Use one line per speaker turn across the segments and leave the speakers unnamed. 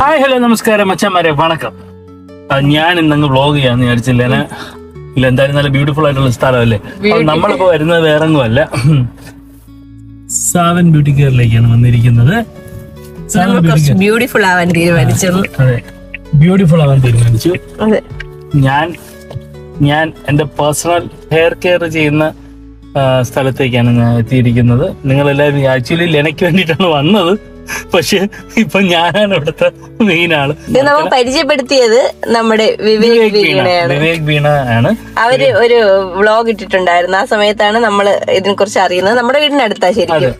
Hi hello നമസ്കാരം മച്ചാന്മാരെ വണക്കം. ഞാൻ ഇന്നങ്ങ് വ്ളോഗ് ചെയ്യാന്ന് വിചാരിച്ചില്ല. ഇല്ല, എന്തായാലും നല്ല ബ്യൂട്ടിഫുൾ ആയിട്ടുള്ള സ്ഥലമല്ലേ. നമ്മളിപ്പോ വരുന്നത് വേറൊന്നുമല്ല, സാവൻ ബ്യൂട്ടി കെയറിലേക്കാണ് വന്നിരിക്കുന്നത്.
ബ്യൂട്ടിഫുൾ ആവാൻ തീരുമാനിച്ചു.
അതെ, ബ്യൂട്ടിഫുൾ ആവാൻ തീരുമാനിച്ചു. ഞാൻ എന്റെ പേഴ്സണൽ ഹെയർ കെയർ ചെയ്യുന്ന സ്ഥലത്തേക്കാണ് ഞാൻ എത്തിയിരിക്കുന്നത്. നിങ്ങളെല്ലാവരും ആക്ച്വലി ലെനയ്ക്ക് വേണ്ടിയിട്ടാണ് വന്നത്, പക്ഷെ ഇപ്പൊ ഞാനാണ് ഇവിടുത്തെ മെയിൻ ആള്.
നമ്മൾ പരിചയപ്പെടുത്തിയത് നമ്മുടെ വിവേക്
വീണ ആണ്.
അവര് ഒരു വ്ളോഗ് ഇട്ടിട്ടുണ്ടായിരുന്നു. ആ സമയത്താണ് നമ്മൾ ഇതിനെ കുറിച്ച് അറിയുന്നത്. നമ്മുടെ വീടിന്റെ അടുത്താ ശരിക്കും,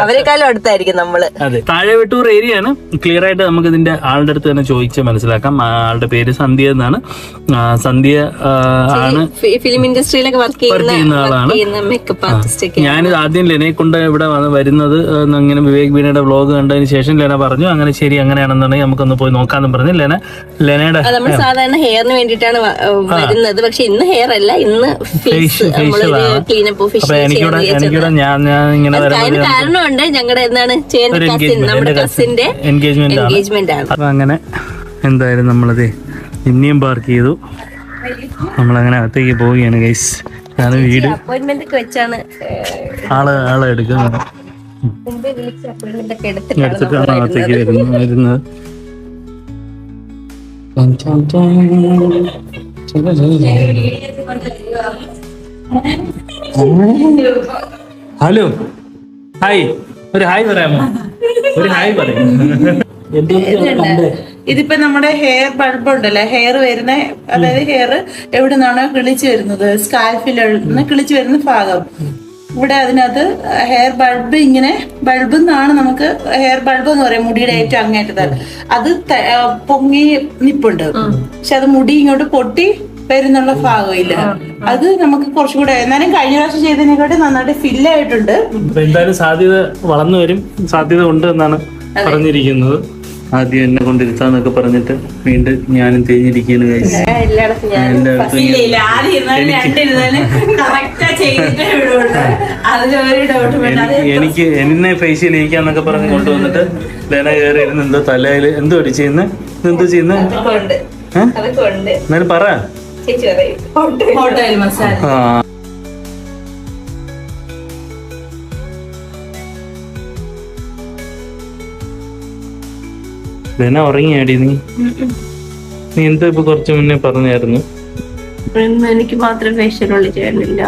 അവരെക്കാളും അടുത്തായിരിക്കും നമ്മള്.
അതെ, താഴെവെട്ടൂർ ഏരിയ ആണ്. ക്ലിയർ ആയിട്ട് നമുക്ക് ഇതിന്റെ ആളുടെ അടുത്ത് തന്നെ ചോദിച്ച് മനസ്സിലാക്കാം. ആളുടെ പേര് സന്ധ്യ എന്നാണ്. സന്ധ്യ ആണ്
ഫിലിം ഇൻഡസ്ട്രിയിലൊക്കെ വർക്ക് ചെയ്യുന്ന ആളാണ്, മേക്കപ്പ് ആർട്ടിസ്റ്റ്.
ഞാനിത് ആദ്യം ലെനയെ കൊണ്ട് ഇവിടെ വരുന്നത് ഇങ്ങനെ വിവേക് വീണയുടെ വ്ളോഗ് കണ്ടതിന് ശേഷം ലെന പറഞ്ഞു അങ്ങനെ ശരി, അങ്ങനെയാണെന്നുണ്ടെങ്കിൽ നമുക്കൊന്ന് പോയി നോക്കാന്ന് പറഞ്ഞു. ലെനയുടെ
നമ്മൾ സാധാരണ ഹെയറിന് വേണ്ടിയിട്ടാണ് വരുന്നത്, പക്ഷെ ഇന്ന് ഹെയർ അല്ല, ഇന്ന് കാരണമുണ്ട്. ഞങ്ങളുടെ എന്താണ് നമ്മുടെ കസിന്റെ എൻഗേജ്മെന്റ് ആണ്.
അപ്പൊ അങ്ങനെ എന്തായാലും നമ്മളത് ഇനിയും പാർക്ക് ചെയ്തു. നമ്മളങ്ങനെ അകത്തേക്ക് പോവുകയാണ് ഗൈസ്. ഞാൻ വീട്
അപ്പോയിന്റ്മെന്റ് ഒക്കെ വെച്ചാണ്
ആളെ എടുക്കുന്നത്. എടുത്തിട്ടാണ് അകത്തേക്ക് വരുന്നത്. ഹലോ, ഹായ്, ഒരു ഹായ് പറയാമോ? ഒരു ഹായ് പറയാം.
ഇതിപ്പോ നമ്മുടെ ഹെയർ ബൾബ് ഉണ്ടല്ലോ, ഹെയർ വരുന്ന, അതായത് ഹെയർ എവിടെ നിന്നാണോ കിളിച്ചു വരുന്നത്, സ്കാൽഫിൽ നിന്ന് കിളിച്ചു വരുന്ന ഭാഗം, ഇവിടെ അതിനകത്ത് ഹെയർ ബൾബ്, ഇങ്ങനെ ബൾബ് എന്നാണ് നമുക്ക് ഹെയർ ബൾബ് എന്ന് പറയാം, മുടിയുടെ ഏറ്റവും അങ്ങേറ്റത്. അത് പൊങ്ങി നിപ്പുണ്ട്, പക്ഷെ അത് മുടി ഇങ്ങോട്ട് പൊട്ടി വരുന്നുള്ള ഭാഗമില്ല. അത് നമുക്ക് കുറച്ചുകൂടെ, എന്നാലും കഴിഞ്ഞ പ്രാവശ്യം ചെയ്തതിനെക്കാട്ടി നന്നായിട്ട് ഫില്ലായിട്ടുണ്ട്.
എന്തായാലും സാധ്യത വളർന്നു വരും, സാധ്യത ഉണ്ട് എന്നാണ് പറഞ്ഞിരിക്കുന്നത്. ആദ്യം എന്നെ കൊണ്ടിരുത്താന്നൊക്കെ പറഞ്ഞിട്ട് വീണ്ടും ഞാനും തേഞ്ഞിരിക്കുകയാണ്. എനിക്ക് എന്നെ ഫേഷ്യൽ ചെയ്യിക്കാന്നൊക്കെ പറഞ്ഞ് കൊണ്ടുവന്നിട്ട് ലെന കയറി ഇരുന്ന് എന്തോ തലയിൽ എന്തോ അടിച്ചെന്ന് എന്തോ ചെയ്യുന്ന എന്നാലും പറ. ലെന ഉറങ്ങിയാടി? നീ എന്തോ ഇപ്പൊ കുറച്ചു മുന്നേ പറഞ്ഞായിരുന്നു
എനിക്ക് മാത്രം ഫേഷ്യൽ ചെയ്യാനില്ല.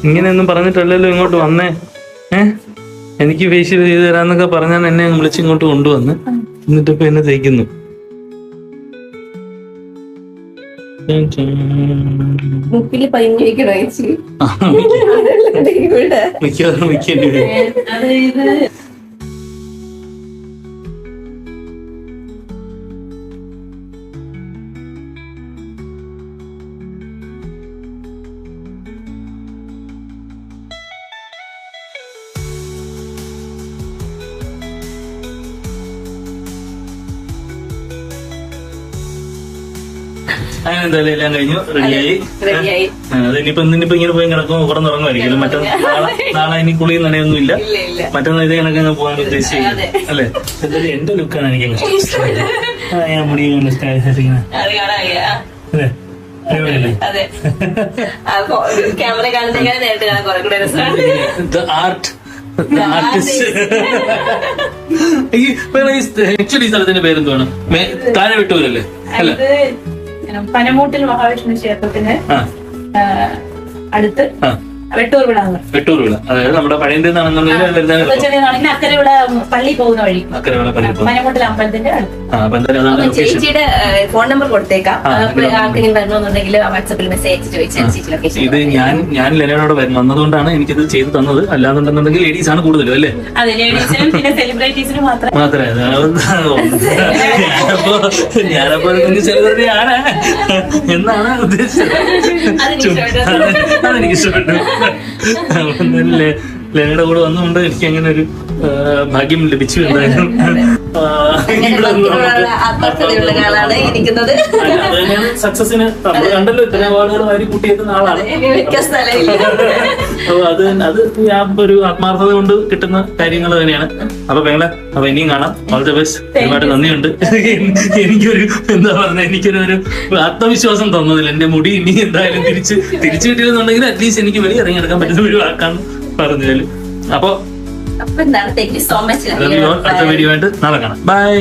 ഇങ്ങനെയൊന്നും പറഞ്ഞിട്ടല്ലല്ലോ ഇങ്ങോട്ട് വന്നേ. എനിക്ക് ഫേഷ്യൽ ചെയ്ത് തരാന്നൊക്കെ പറഞ്ഞാൽ എന്നെ വിളിച്ച് ഇങ്ങോട്ട് കൊണ്ടുവന്ന്, എന്നിട്ട് ഇപ്പൊ എന്നെ തേക്കുന്നു. അങ്ങനെ എന്തായാലും എല്ലാം കഴിഞ്ഞു, റെഡിയായി. അതിനിപ്പോ ഇന്നിപ്പോ ഇങ്ങനെ പോയി കിടക്കും, ഉറന്നുറങ്ങുമായിരിക്കും. നാളെ ഇനി കുളിയും നനയൊന്നും ഇല്ല. മറ്റന്നാൾ ഇതേ കണക്ക് പോകാൻ ഉദ്ദേശിക്കുന്നത് അല്ലെ? എന്തായാലും എന്റെ ലുക്കാണ് എനിക്ക് ഞാൻ മുടി സ്റ്റൈലിങ്ങനെ അല്ലേ? ആക്ച്വലി ഈ സ്ഥലത്തിന്റെ പേരെന്തുവാണ്? താഴെവെട്ടൂരല്ലേ? അല്ല,
പനമൂട്ടിൽ മഹാവിഷ്ണു ക്ഷേത്രത്തിന് അടുത്ത് വെട്ടൂർ വിള.
അതായത് നമ്മുടെ പഴയ
അക്കരെ വിള പള്ളി പോകുന്ന വഴി, പനമൂട്ടിൽ അമ്പലത്തിന്റെ അടുത്ത്.
ചേച്ചിയുടെ ഫോൺ നമ്പർ കൊടുത്തേക്കാം, ആർക്കെങ്കിലും വരണമെന്നുണ്ടെങ്കിൽ വാട്സാപ്പിൽ മെസ്സേജ് ചോദിച്ചാൽ.
ഇത് ഞാൻ ലെനയോട് വന്നതുകൊണ്ടാണ് എനിക്കിത് ചെയ്തു തന്നത്. അല്ലാന്നുണ്ടെന്നുണ്ടെങ്കിൽ ലേഡീസ് ആണ് കൂടുതലും അല്ലേ?
അതെ, ലേഡീസിനും പിന്നെ സെലിബ്രിറ്റീസിനും
മാത്രമേ. ഞാനപ്പോ സെലിബ്രിറ്റി ആണ് എന്നാണ് ഉദ്ദേശിച്ചത്. അതെനിക്ക് ഇഷ്ടപ്പെട്ടു. ലെനയുടെ കൂടെ വന്നുകൊണ്ട് എനിക്ക് അങ്ങനെ ഒരു ഭാഗ്യം ലഭിച്ചു എന്തായാലും. അത് തന്നെയാണ് സക്സസിന്. നമ്മൾ കണ്ടല്ലോ ഇത്ര അവാർഡുകൾ വാരി കൂട്ടിയേക്കുന്ന ആളാണ്. അപ്പൊ അത് ആ ഒരു ആത്മാർത്ഥത കൊണ്ട് കിട്ടുന്ന കാര്യങ്ങൾ തന്നെയാണ്. അപ്പൊ പെങ്ങളെ, അപ്പൊ ഇനിയും കാണാം. All the best. ഒരുപാട് നന്ദിയുണ്ട്. എനിക്കൊരു എന്താ പറഞ്ഞ എനിക്കൊരു ആത്മവിശ്വാസം തന്നതിൽ. എന്റെ മുടി ഇനി എന്തായാലും തിരിച്ചു കിട്ടിയിരുന്നുണ്ടെങ്കിൽ അറ്റ്ലീസ്റ്റ് എനിക്ക് വെളി ഇറങ്ങിയെടുക്കാൻ പറ്റുന്ന ഒരു വാക്കാണ് പറഞ്ഞാല്. അപ്പൊ
എന്താണ്, താങ്ക് യു സോ മച്ച്.
അടുത്ത വീഡിയോ ആയിട്ട് നാളെ കാണാം. ബൈ.